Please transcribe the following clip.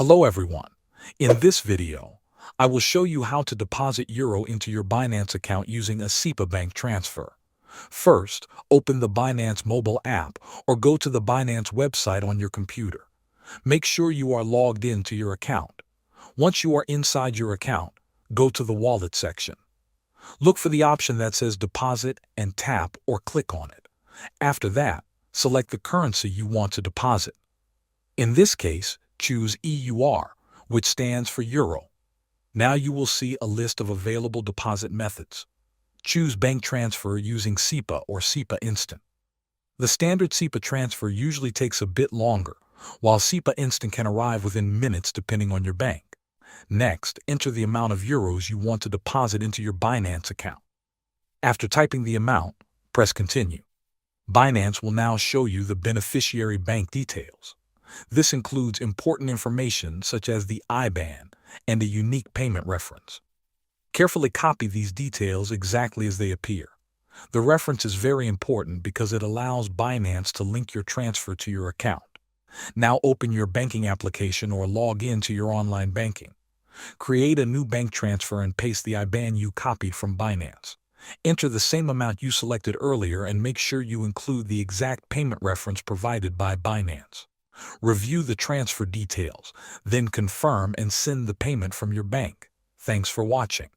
Hello everyone. In this video, I will show you how to deposit euro into your Binance account using a SEPA bank transfer. First, open the Binance mobile app or go to the Binance website on your computer. Make sure you are logged in to your account. Once you are inside your account, go to the wallet section. Look for the option that says deposit and tap or click on it. After that, select the currency you want to deposit. In this case, choose EUR, which stands for Euro. Now you will see a list of available deposit methods. Choose bank transfer using SEPA or SEPA Instant. The standard SEPA transfer usually takes a bit longer, while SEPA Instant can arrive within minutes depending on your bank. Next, enter the amount of euros you want to deposit into your Binance account. After typing the amount, press Continue. Binance will now show you the beneficiary bank details. This includes important information such as the IBAN and a unique payment reference. Carefully copy these details exactly as they appear. The reference is very important because it allows Binance to link your transfer to your account. Now open your banking application or log in to your online banking. Create a new bank transfer and paste the IBAN you copied from Binance. Enter the same amount you selected earlier and make sure you include the exact payment reference provided by Binance. Review the transfer details, then confirm and send the payment from your bank. Thanks for watching.